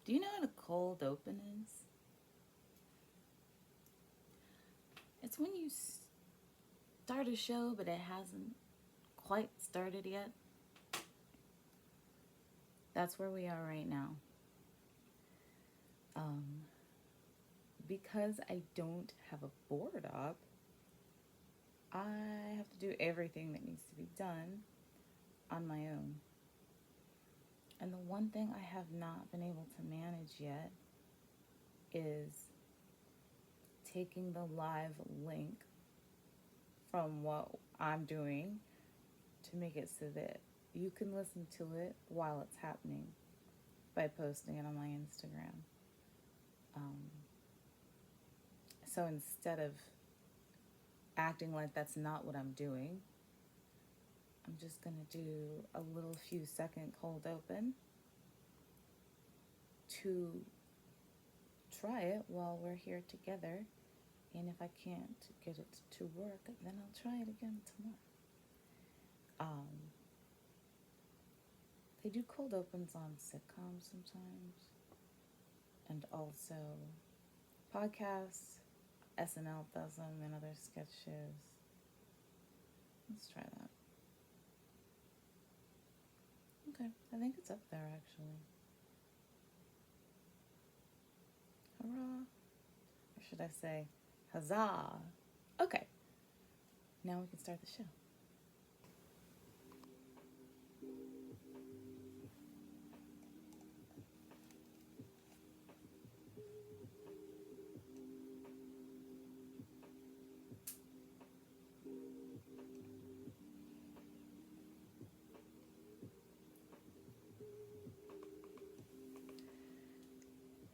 Do you know what a cold open is? It's when you start a show but it hasn't quite started yet. That's where we are right now. Um, because I don't have a board op, I have to do everything that needs to be done on my own. And the one thing I have not been able to manage yet is taking the live link from what I'm doing to make it so that you can listen to it while it's happening by posting it on my Instagram. Um, so instead of acting like that's not what I'm doing, I'm just going to do a little few second cold open to try it while we're here together. And if I can't get it to work, then I'll try it again tomorrow. They do cold opens on sitcoms sometimes, and also podcasts. SNL does them and other sketch shows. Let's try that. Okay, I think it's up there actually. Hurrah! Or should I say, huzzah! Okay, now we can start the show.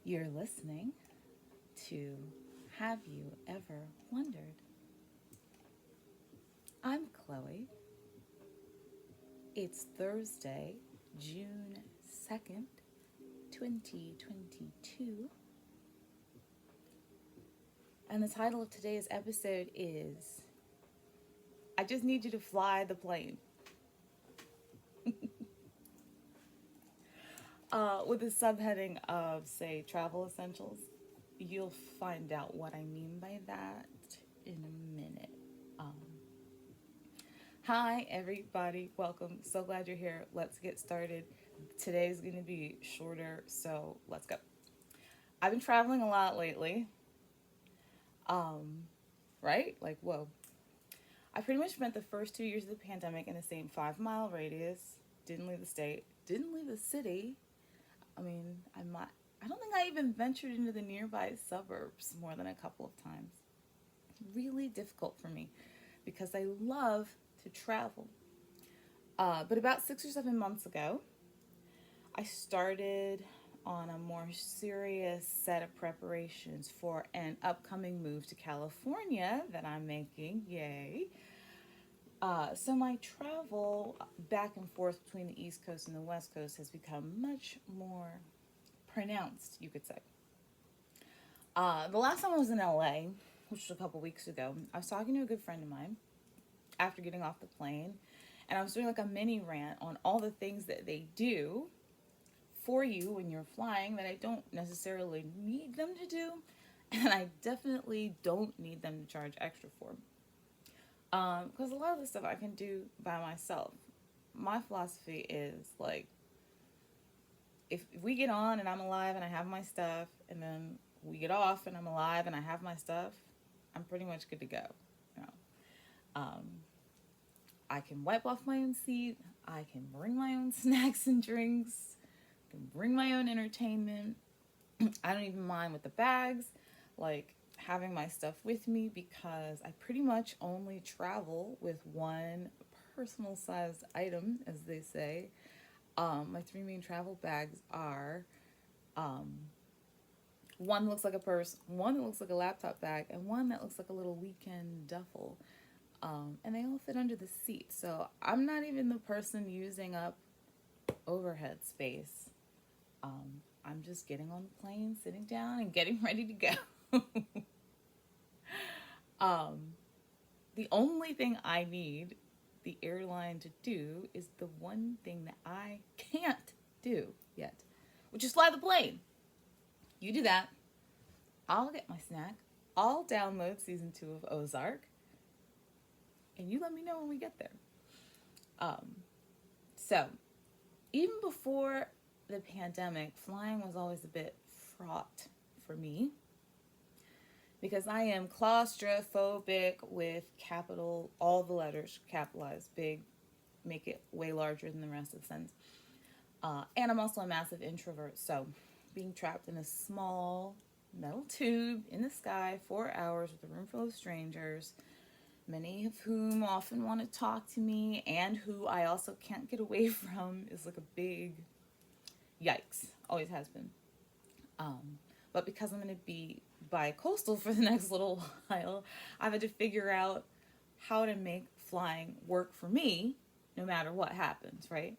You're listening to Have You Ever Wondered? I'm Chloe. It's Thursday, June 2nd, 2022. And the title of today's episode is I Just Need You to Fly the Plane. With a subheading of, say, travel essentials. You'll find out what I mean by that in a minute. Hi, everybody. Welcome. So glad you're here. Let's get started. Today's going to be shorter, so let's go. I've been traveling a lot lately. Right? Like, whoa. I pretty much spent the first 2 years of the pandemic in the same 5 mile radius. Didn't leave the state. Didn't leave the city. I mean, I don't think I even ventured into the nearby suburbs more than a couple of times. Really difficult for me because I love to travel. But about 6 or 7 months ago, I started on a more serious set of preparations for an upcoming move to California that I'm making. Yay. So my travel back and forth between the East Coast and the West Coast has become much more pronounced, you could say. The last time I was in LA, which was a couple weeks ago, I was talking to a good friend of mine after getting off the plane, and I was doing like a mini rant on all the things that they do for you when you're flying that I don't necessarily need them to do, and I definitely don't need them to charge extra for. Because a lot of the stuff I can do by myself. My philosophy is like, if we get on and I'm alive and I have my stuff, and then we get off and I'm alive and I have my stuff, I'm pretty much good to go. You know, I can wipe off my own seat. I can bring my own snacks and drinks. I can bring my own entertainment. I don't even mind with the bags, like having my stuff with me, because I pretty much only travel with one personal sized item, as they say. My three main travel bags are one that looks like a purse, one that looks like a laptop bag, and one that looks like a little weekend duffel. And they all fit under the seat. So I'm not even the person using up overhead space. I'm just getting on the plane, sitting down, and getting ready to go. The only thing I need the airline to do is the one thing that I can't do yet, which is fly the plane. You do that. I'll get my snack. I'll download season 2 of Ozark. And you let me know when we get there. Um, so, even before the pandemic, flying was always a bit fraught for me because I am claustrophobic with capital, all the letters capitalized, big, make it way larger than the rest of the sentence. And I'm also a massive introvert, so being trapped in a small metal tube in the sky 4 hours with a room full of strangers, many of whom often want to talk to me and who I also can't get away from, is like a big yikes. Always has been. But because I'm going to be bi-coastal for the next little while, I've had to figure out how to make flying work for me no matter what happens, right?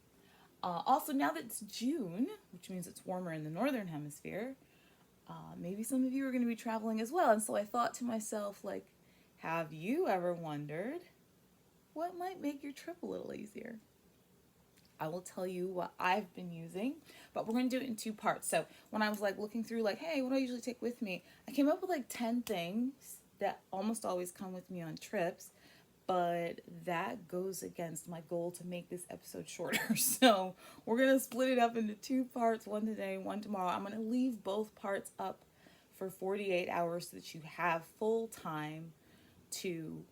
Also, now that it's June, which means it's warmer in the northern hemisphere, maybe some of you are going to be traveling as well. And so I thought to myself, like, have you ever wondered what might make your trip a little easier? I will tell you what I've been using, but we're going to do it in 2 parts. So when I was like looking through like, hey, what do I usually take with me? I came up with like 10 things that almost always come with me on trips, but that goes against my goal to make this episode shorter. So we're going to split it up into 2 parts, one today, one tomorrow. I'm going to leave both parts up for 48 hours so that you have full time to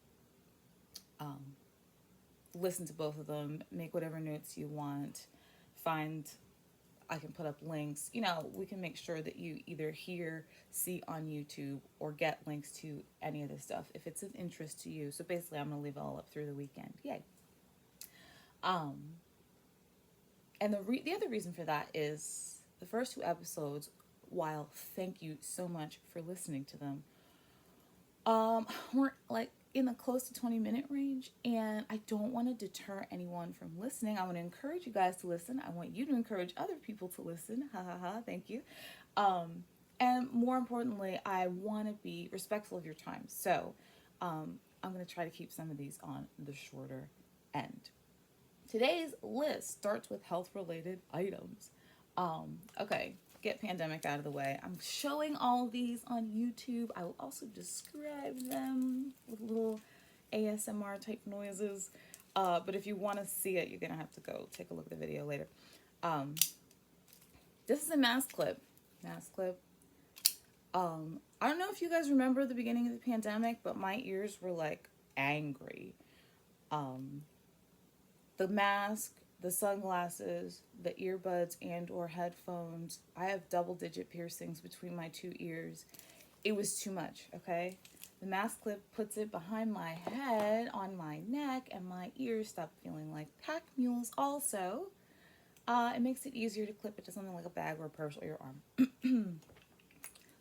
listen to both of them, make whatever notes you want, I can put up links. We can make sure that you either hear, see on YouTube, or get links to any of this stuff if it's of interest to you. So basically, I'm going to leave it all up through the weekend. Yay. And the other reason for that is the first 2 episodes, while thank you so much for listening to them, we're like in the close to 20-minute range, and I don't want to deter anyone from listening. I want to encourage you guys to listen. I want you to encourage other people to listen. Ha ha ha. Thank you. And more importantly, I want to be respectful of your time. So I'm going to try to keep some of these on the shorter end. Today's list starts with health-related items. Okay, get pandemic out of the way. I'm showing all these on YouTube. I will also describe them with little ASMR type noises. But if you want to see it, you're going to have to go take a look at the video later. This is a mask clip. I don't know if you guys remember the beginning of the pandemic, but my ears were like angry. The mask, the sunglasses, the earbuds and or headphones. I have double-digit piercings between my 2 ears. It was too much, okay? The mask clip puts it behind my head, on my neck, and my ears stop feeling like pack mules also. It makes it easier to clip it to something like a bag or a purse or your arm.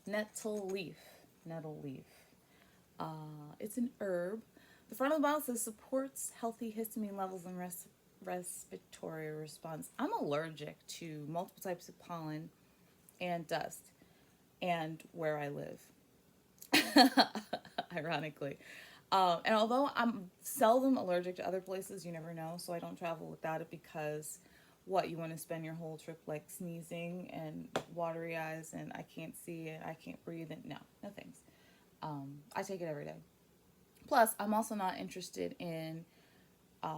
Nettle leaf. It's an herb. The front of the bottle says supports healthy histamine levels and respiratory response. I'm allergic to multiple types of pollen and dust and where I live. Ironically. And although I'm seldom allergic to other places, you never know, so I don't travel without it because you want to spend your whole trip like sneezing and watery eyes and I can't see it, I can't breathe, and no thanks. I take it every day. Plus, I'm also not interested in a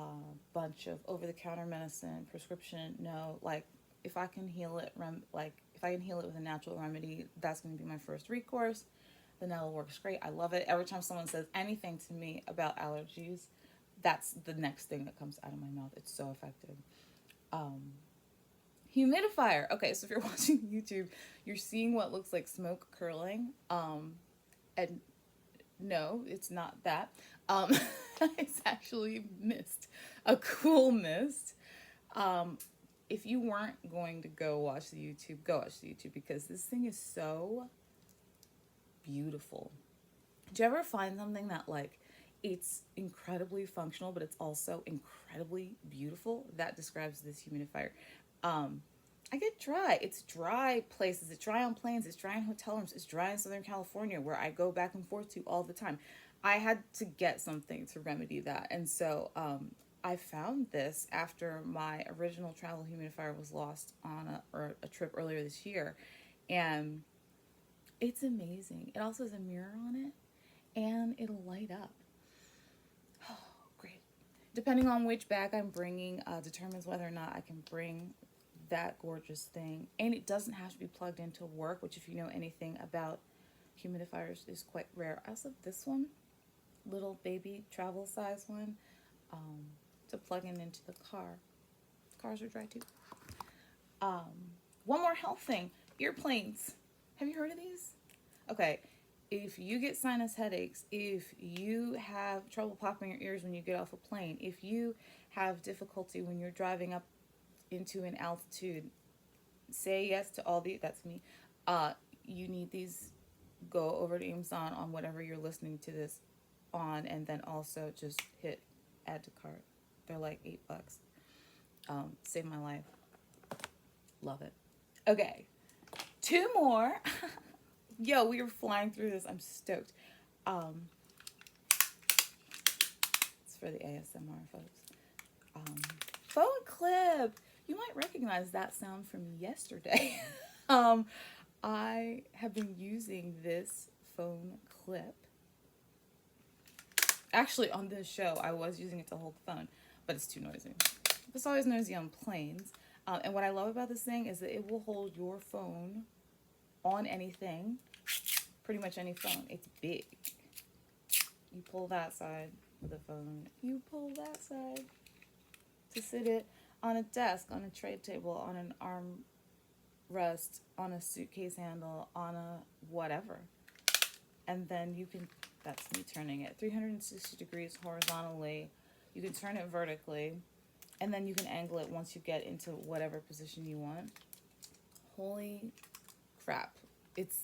bunch of over-the-counter medicine, prescription. No, like if I can heal it, if I can heal it with a natural remedy, that's going to be my first recourse. Vanilla works great. I love it. Every time someone says anything to me about allergies, that's the next thing that comes out of my mouth. It's so effective. Humidifier. Okay, so if you're watching YouTube, you're seeing what looks like smoke curling. And no, it's not that. It's actually mist, a cool mist. If you weren't going to go watch the YouTube, go watch the YouTube because this thing is so beautiful. Do you ever find something that like it's incredibly functional, but it's also incredibly beautiful? That describes this humidifier. I get dry. It's dry places. It's dry on planes. It's dry in hotel rooms. It's dry in Southern California where I go back and forth to all the time. I had to get something to remedy that. And so I found this after my original travel humidifier was lost on a trip earlier this year. And It's amazing. It also has a mirror on it, and it'll light up. Oh, great. Depending on which bag I'm bringing, determines whether or not I can bring that gorgeous thing. And it doesn't have to be plugged into work, which, if you know anything about humidifiers, is quite rare. I also have this one, little baby travel size one, to plug in into the car. Cars are dry too. One more health thing, earplanes. Have you heard of these? Okay, if you get sinus headaches, if you have trouble popping your ears when you get off a plane, if you have difficulty when you're driving up into an altitude, say yes to all the, that's me. You need these. Go over to Amazon on whatever you're listening to this on, and then also just hit add to cart. They're like $8. Saved my life. Love it. Okay, two more. Yo, we are flying through this. I'm stoked. It's for the ASMR folks. Phone clip. You might recognize that sound from yesterday. I have been using this phone clip. Actually, on this show, I was using it to hold the phone, but it's too noisy. It's always noisy on planes. And what I love about this thing is that it will hold your phone on anything, pretty much any phone. It's big. You pull that side of the phone. You pull that side to sit it on a desk, on a tray table, on an armrest, on a suitcase handle, on a whatever. And then you can, that's me turning it 360 degrees horizontally. You can turn it vertically, and then you can angle it once you get into whatever position you want. Holy crap. It's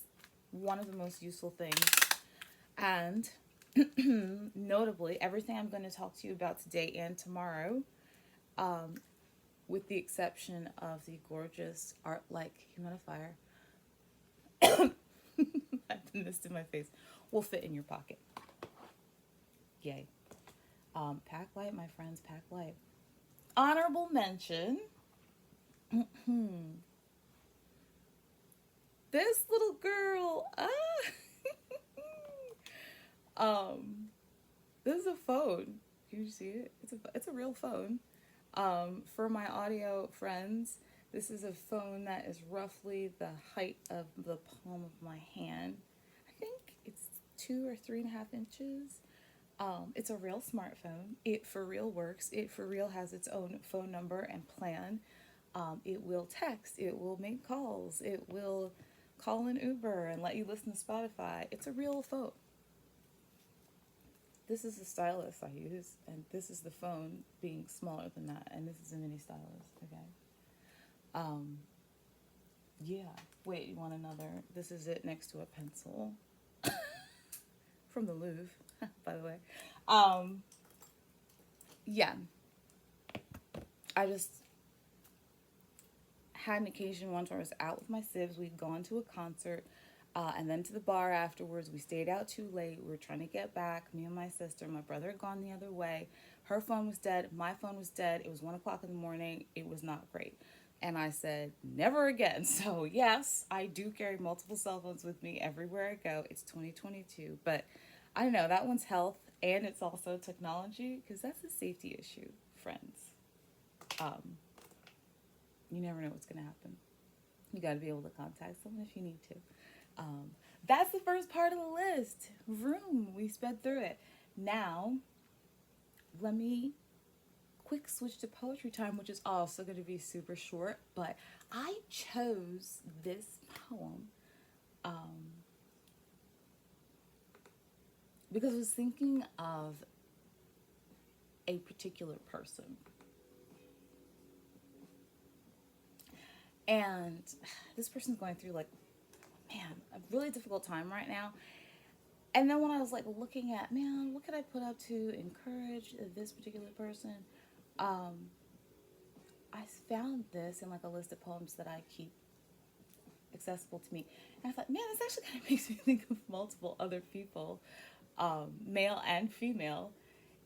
one of the most useful things. And notably, everything I'm going to talk to you about today and tomorrow, with the exception of the gorgeous Art-like humidifier, I have the mist in my face, will fit in your pocket. Yay. Pack light, my friends, pack light. Honorable mention. This little girl. This is a phone. Can you see it? It's a real phone. For my audio friends, this is a phone that is roughly the height of the palm of my hand. I think it's 2 or 3.5 inches. It's a real smartphone. It for real works. It for real has its own phone number and plan. It will text. It will make calls. It will call an Uber and let you listen to Spotify. It's a real phone. This is the stylus I use, and this is the phone being smaller than that, and this is a mini stylus, okay? Yeah. Wait, you want another? This is it next to a pencil. From the Louvre, by the way. Yeah. I just had an occasion once where I was out with my sibs. We'd gone to a concert, and then to the bar afterwards. We stayed out too late. We were trying to get back, me and my sister. My brother had gone the other way. Her phone was dead. My phone was dead. It was 1 o'clock in the morning. It was not great. And I said, never again. So yes, I do carry multiple cell phones with me everywhere I go. It's 2022, but I don't know, that one's health, and it's also technology, because that's a safety issue, friends. You never know what's going to happen. You got to be able to contact someone if you need to. That's the first part of the list. Vroom, we sped through it. Now, let me quick switch to poetry time, which is also going to be super short, but I chose this poem because I was thinking of a particular person. And this person's going through, like, man, a really difficult time right now. And then when I was, like, looking at, man, what could I put up to encourage this particular person? I found this in, like, a list of poems that I keep accessible to me. And I thought, man, this actually kind of makes me think of multiple other people, male and female.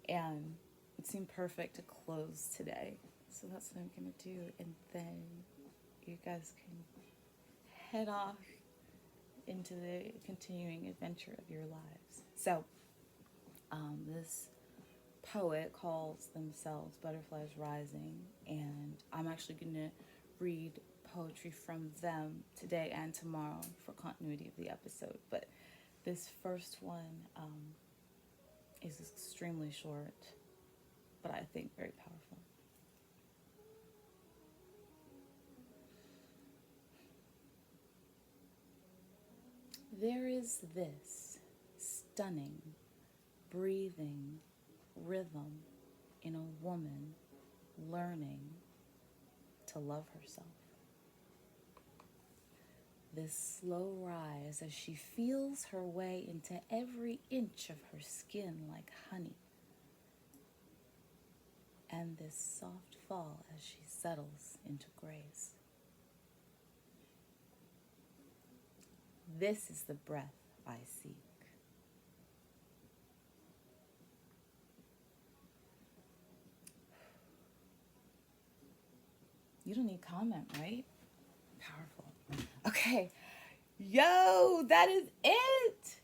And it seemed perfect to close today. So that's what I'm going to do. And then you guys can head off into the continuing adventure of your lives. So, this poet calls themselves Butterflies Rising, and I'm actually going to read poetry from them today and tomorrow for continuity of the episode. But this first one is extremely short, but I think very powerful. There is this stunning, breathing rhythm in a woman learning to love herself. This slow rise as she feels her way into every inch of her skin like honey, and this soft fall as she settles into grace. This is the breath I seek. You don't need comment, right? Powerful. Okay. Yo, that is it.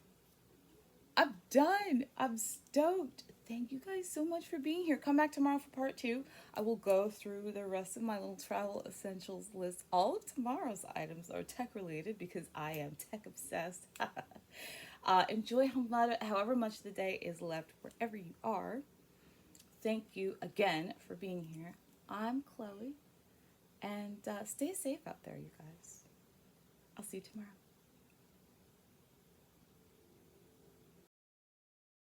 I'm done. I'm stoked. Thank you guys so much for being here. Come back tomorrow for part 2. I will go through the rest of my little travel essentials list. All of tomorrow's items are tech related because I am tech obsessed. Enjoy however much the day is left wherever you are. Thank you again for being here. I'm Chloe, and stay safe out there, you guys. I'll see you tomorrow.